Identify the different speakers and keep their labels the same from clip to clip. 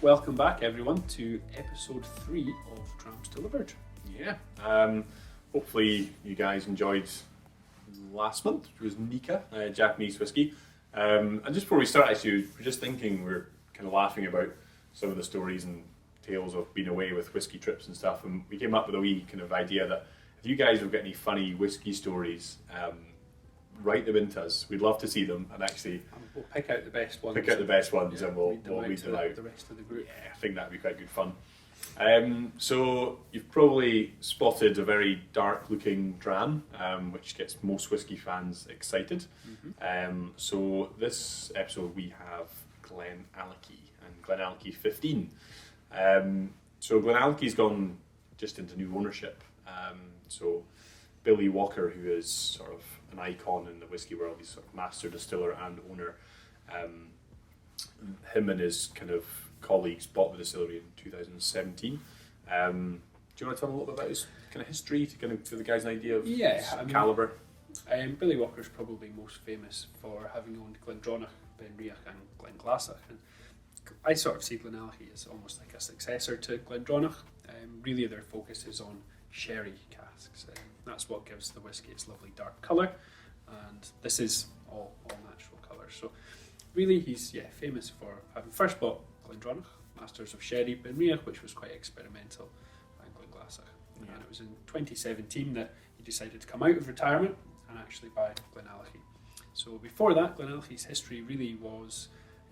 Speaker 1: welcome back everyone to episode 3 of Tramps Delivered.
Speaker 2: Yeah, hopefully you guys enjoyed last month, which was Nika, Japanese whiskey. And just before we start, actually, we're just thinking, we're kind of laughing about some of the stories and tales of being away with whiskey trips and stuff, and we came up with a wee kind of idea that if you guys have got any funny whiskey stories, write them into us. We'd love to see them, and actually
Speaker 1: we'll pick out the best ones.
Speaker 2: And we'll read them out.
Speaker 1: The rest of the group.
Speaker 2: Yeah, I think that'd be quite good fun. So you've probably spotted a very dark-looking dram, which gets most whiskey fans excited.
Speaker 1: Mm-hmm.
Speaker 2: So this episode we have GlenAllachie and GlenAllachie 15. So GlenAllachie's gone just into new ownership. So Billy Walker, who is sort of an icon in the whiskey world, he's sort of master distiller and owner. Him and his kind of colleagues bought the distillery in 2017. Do you want to tell him a little bit about his kind of history to kind of give the guys an idea of his calibre?
Speaker 1: Billy Walker's probably most famous for having owned Glendronach, Benriach and Glenglassaugh. And I sort of see GlenAllachie as almost like a successor to Glendronach. Really their focus is on sherry casks. That's what gives the whiskey its lovely dark colour, and this is all natural colour. So really he's famous for having first bought Glendronach, Masters of Sherry, Benriach, which was quite experimental, and Glenglassaugh. And it was in 2017 that he decided to come out of retirement and actually buy GlenAllachie. So before that, GlenAllachie's history really was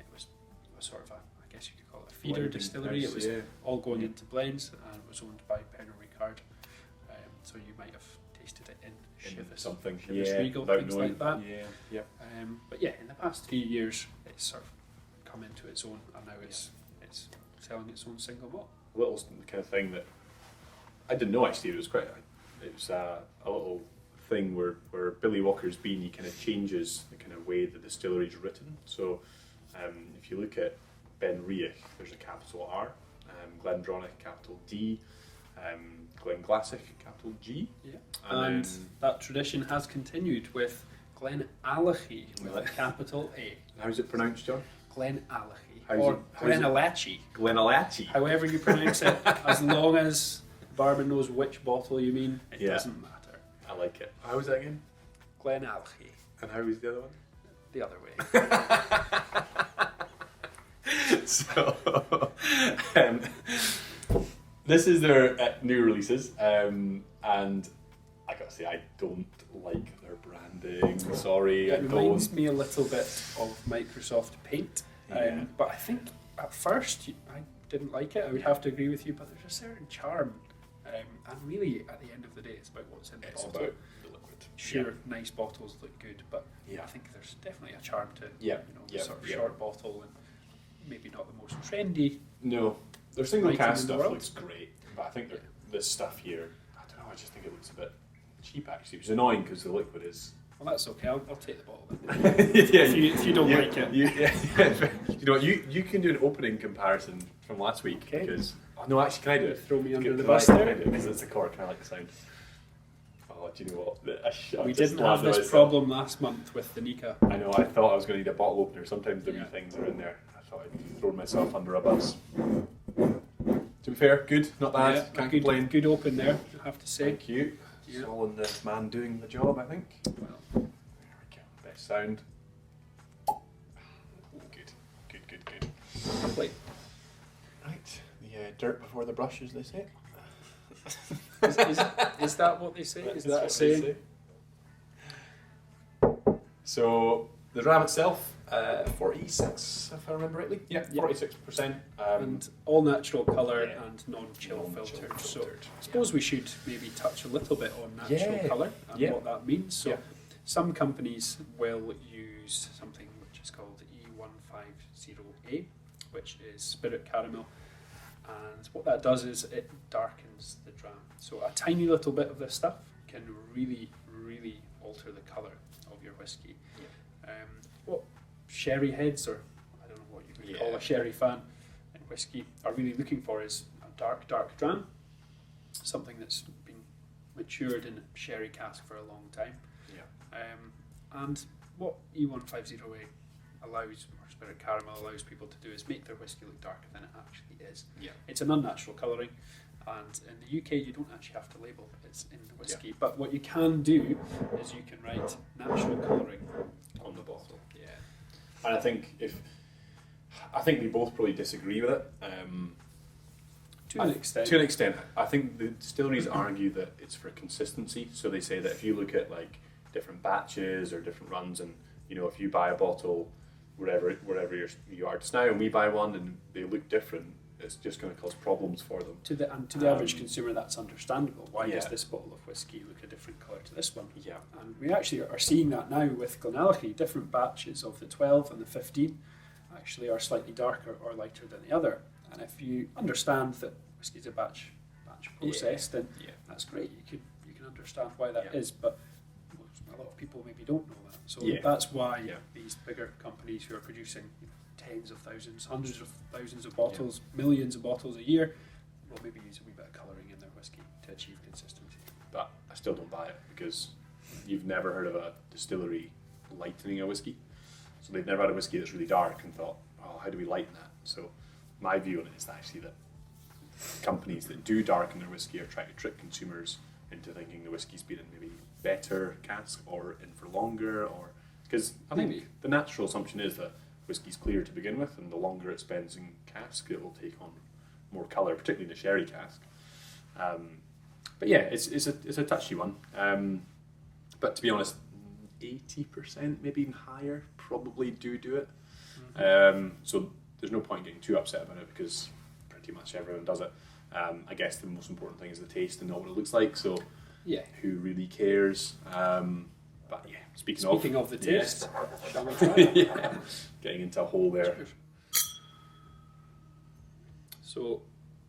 Speaker 1: a sort of I guess you could call it a feeder
Speaker 2: Blending
Speaker 1: distillery.
Speaker 2: house,
Speaker 1: It was all going into blends, and it was owned by Pernod Ricard. So you might have tasted it in Chivas,
Speaker 2: something,
Speaker 1: Chivas Regal, things like that. But in the past few years, it's sort of come into its own, and now it's selling its own single malt.
Speaker 2: A little kind of thing that I didn't know actually. It was a little thing where Billy Walker's been. He kind of changes the kind of way the distillery's written. So if you look at Benriach, there's a capital R, Glendronach capital D, Glenglassaugh capital G. Yeah,
Speaker 1: and that tradition has continued with GlenAllachie with a capital A.
Speaker 2: How's it pronounced, John?
Speaker 1: GlenAllachie or GlenAllachie.
Speaker 2: GlenAllachie.
Speaker 1: However you pronounce it, as long as Barman knows which bottle you mean, it doesn't matter.
Speaker 2: I like it. How was that again?
Speaker 1: GlenAllachie.
Speaker 2: And how was the other one?
Speaker 1: The other way.
Speaker 2: So, this is their new releases, and I gotta say, I don't like their branding. Sorry,
Speaker 1: it reminds me a little bit of Microsoft Paint, but I think at first I didn't like it. I would have to agree with you, but there's a certain charm, and really at the end of the day, it's about what's in the bottle.
Speaker 2: About the liquid.
Speaker 1: Sure, nice bottles look good, but I think there's definitely a charm to sort of short bottle and maybe not the most trendy.
Speaker 2: No, their single cast stuff looks great, but I think this stuff here, I don't know, I just think it looks a bit cheap actually, which is annoying because the liquid is...
Speaker 1: Well, that's okay, I'll take the bottle if you don't like it.
Speaker 2: You know what, you can do an opening comparison from last week, because... Oh, no, actually, can I do it?
Speaker 1: Throw me under the bus there?
Speaker 2: Because it's a cork, I like the sound. Oh, do you know what?
Speaker 1: We didn't have this problem last month with the Nika.
Speaker 2: I know, I thought I was going to need a bottle opener. Sometimes the wee things are in there. I thought I'd thrown myself under a bus. To be fair, good, not bad, can't complain.
Speaker 1: Good open there, I have to say.
Speaker 2: Thank you. It's all in the man doing the job, I think.
Speaker 1: Well,
Speaker 2: there we go, best sound. Good.
Speaker 1: Lovely.
Speaker 2: Right, the dirt before the brush, as they say.
Speaker 1: Is that what they say? Is that a saying?
Speaker 2: So the dram itself, 46, if I remember rightly. Yeah, 46%.
Speaker 1: And all natural colour and non-chill filtered. So I suppose we should maybe touch a little bit on natural colour and what that means. So some companies will use something which is called E150A, which is spirit caramel. And what that does is it darkens the dram. So a tiny little bit of this stuff can really, really alter the colour of your whiskey. What sherry heads, or I don't know what you would call a sherry fan in whiskey, are really looking for is a dark dram. Something that's been matured in a sherry cask for a long time. And what E150A allows, or spirit caramel allows people to do, is make their whiskey look darker than it actually is.
Speaker 2: Yeah.
Speaker 1: It's an unnatural colouring, and in the UK you don't actually have to label it's in the whiskey. But what you can do is you can write natural colouring
Speaker 2: on the bottle. Yeah. And I think we both probably disagree with it.
Speaker 1: To an extent.
Speaker 2: To an extent, I think the distilleries argue that it's for consistency. So they say that if you look at like different batches or different runs, and you know, if you buy a bottle wherever you are just now, and we buy one and they look different, it's just going to cause problems for them.
Speaker 1: To the average consumer, that's understandable. Why
Speaker 2: Yeah.
Speaker 1: does this bottle of whiskey look a different colour to this one?
Speaker 2: Yeah.
Speaker 1: And we actually are seeing that now with GlenAllachie. Different batches of the 12 and the 15 actually are slightly darker or lighter than the other. And if you understand that whiskey is a batch process, then that's great. You can understand why that is. But a lot of people maybe don't know that. So that's why these bigger companies who are producing tens of thousands, hundreds of thousands of bottles, millions of bottles a year, will maybe use a wee bit of colouring in their whiskey to achieve consistency.
Speaker 2: But I still don't buy it, because you've never heard of a distillery lightening a whiskey. So they've never had a whiskey that's really dark and thought, oh, how do we lighten that? So my view on it is actually that companies that do darken their whiskey are trying to trick consumers into thinking the whiskey's been in maybe better cask or in for longer, or because I think the natural assumption is that whiskey's clear to begin with, and the longer it spends in cask, it will take on more colour, particularly in the sherry cask. But yeah, it's a touchy one. But to be honest, 80%, maybe even higher, probably do it. So there's no point getting too upset about it, because pretty much everyone does it. I guess the most important thing is the taste and not what it looks like. So who really cares? But yeah, speaking of
Speaker 1: the taste, shall we try it?
Speaker 2: Getting into a hole there.
Speaker 1: Cheers. So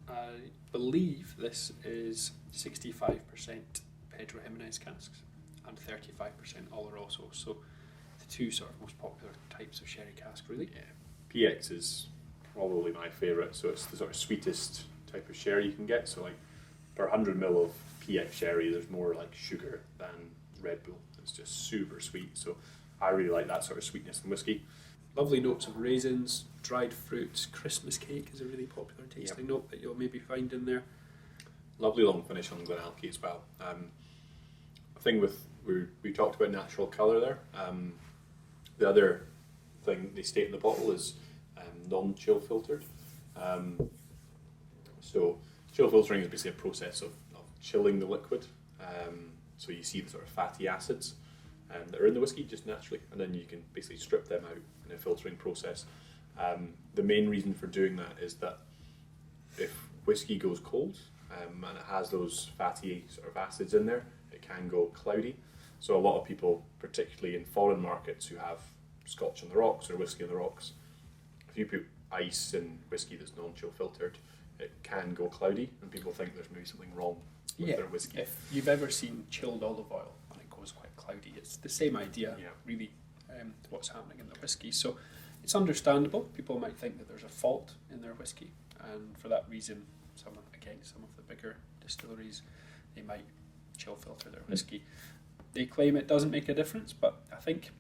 Speaker 1: I believe this is 65% Pedro Jimenez casks and 35% Oloroso. So the two sort of most popular types of sherry cask, really.
Speaker 2: Yeah, PX is probably my favourite. So it's the sort of sweetest type of sherry you can get. So like per 100 ml of PX sherry, there's more like sugar than Red Bull. It's just super sweet. So I really like that sort of sweetness in whiskey.
Speaker 1: Lovely notes of raisins, dried fruits, Christmas cake is a really popular tasting note that you'll maybe find in there.
Speaker 2: Lovely long finish on GlenAllachie as well. A thing with, we talked about natural colour there. The other thing they state in the bottle is non-chill filtered. So chill filtering is basically a process of chilling the liquid. So you see the sort of fatty acids that are in the whiskey just naturally, and then you can basically strip them out in a filtering process. The main reason for doing that is that if whiskey goes cold and it has those fatty sort of acids in there, it can go cloudy. So a lot of people, particularly in foreign markets who have Scotch on the rocks or whiskey on the rocks, if you put ice in whiskey that's non-chill filtered, it can go cloudy, and people think there's maybe something wrong with their whiskey.
Speaker 1: If you've ever seen chilled olive oil and it goes quite cloudy, it's the same idea, really, to what's happening in the whiskey. So it's understandable. People might think that there's a fault in their whiskey, and for that reason, some of the bigger distilleries, they might chill filter their whiskey. They claim it doesn't make a difference, but I think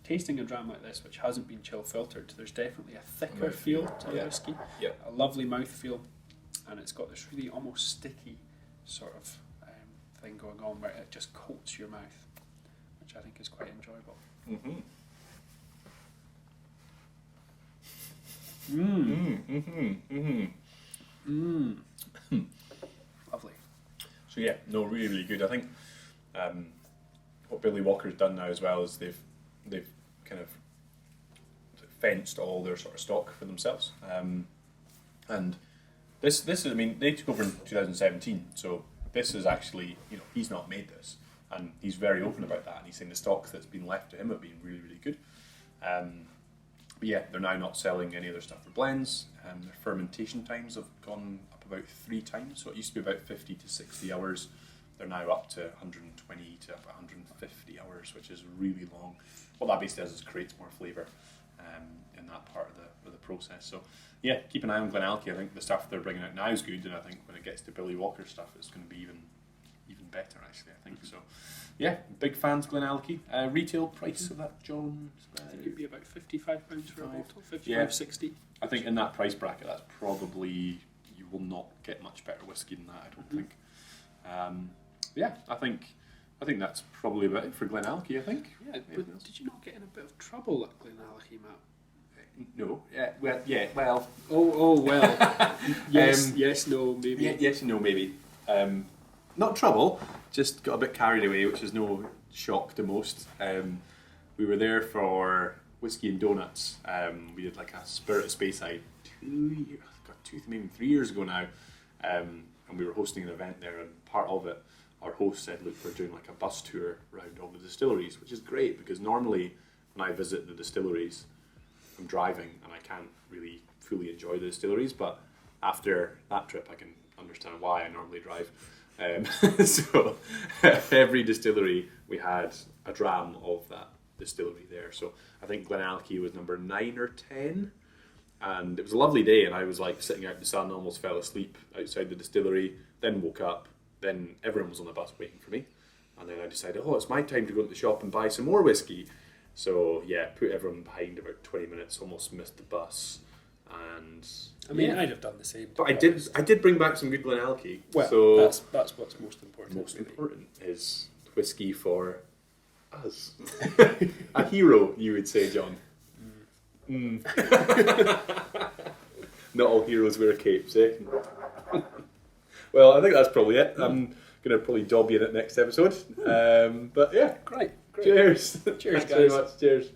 Speaker 1: tasting a dram like this, which hasn't been chill filtered, there's definitely a thicker feel to the whiskey, a lovely mouth feel, and it's got this really almost sticky sort of thing going on where it just coats your mouth, which I think is quite enjoyable. Lovely.
Speaker 2: So yeah, no, really, really good. I think what Billy Walker's done now as well is they've kind of fenced all their sort of stock for themselves. And this is, I mean, they took over in 2017, so this is actually, you know, he's not made this, and he's very open about that, and he's saying the stock that's been left to him have been really, really good. But yeah, they're now not selling any of their stuff for blends. Their fermentation times have gone up about 3 times, so it used to be about 50 to 60 hours. They're now up to 120 to about 150 hours, which is really long. What that basically does is creates more flavour in that part of the process. So yeah, keep an eye on GlenAllachie. I think the stuff they're bringing out now is good, and I think when it gets to Billy Walker stuff, it's going to be even even better, actually, I think. So, yeah, big fans, GlenAllachie. Retail price of that, John?
Speaker 1: I think it'd be about £55 for a bottle, 55,
Speaker 2: Yeah.
Speaker 1: 60.
Speaker 2: I think in that price bracket, that's probably, you will not get much better whiskey than that, I don't think. Yeah, I think that's probably about it for GlenAllachie, I think.
Speaker 1: Yeah, but did you not get in a bit of trouble at GlenAllachie, Matt?
Speaker 2: No, well.
Speaker 1: Oh, well. Yes, no, maybe.
Speaker 2: Yes and no, maybe. Not trouble, just got a bit carried away, which is no shock to most. We were there for whiskey and donuts. We did like a Spirit of Speyside maybe 3 years ago now, and we were hosting an event there. And part of it, our host said, "Look, we're doing like a bus tour around all the distilleries," which is great because normally when I visit the distilleries, I'm driving and I can't really fully enjoy the distilleries, but after that trip I can understand why I normally drive. So every distillery we had a dram of that distillery there. So I think GlenAllachie was number 9 or 10, and it was a lovely day, and I was like sitting out in the sun, almost fell asleep outside the distillery, then woke up, then everyone was on the bus waiting for me, and then I decided, it's my time to go to the shop and buy some more whiskey. So yeah, put everyone behind about 20 minutes, almost missed the bus, and
Speaker 1: I mean, I'd have done the same.
Speaker 2: But I did bring back some good GlenAllachie.
Speaker 1: Well,
Speaker 2: so
Speaker 1: that's what's most important.
Speaker 2: Most important is whiskey for us. A hero, you would say, John. Not all heroes wear capes, eh? Well, I think that's probably it. I'm going to probably dob you in it next episode. But yeah,
Speaker 1: Great.
Speaker 2: Cheers.
Speaker 1: Cheers,
Speaker 2: Thanks very
Speaker 1: guys.
Speaker 2: much. Cheers.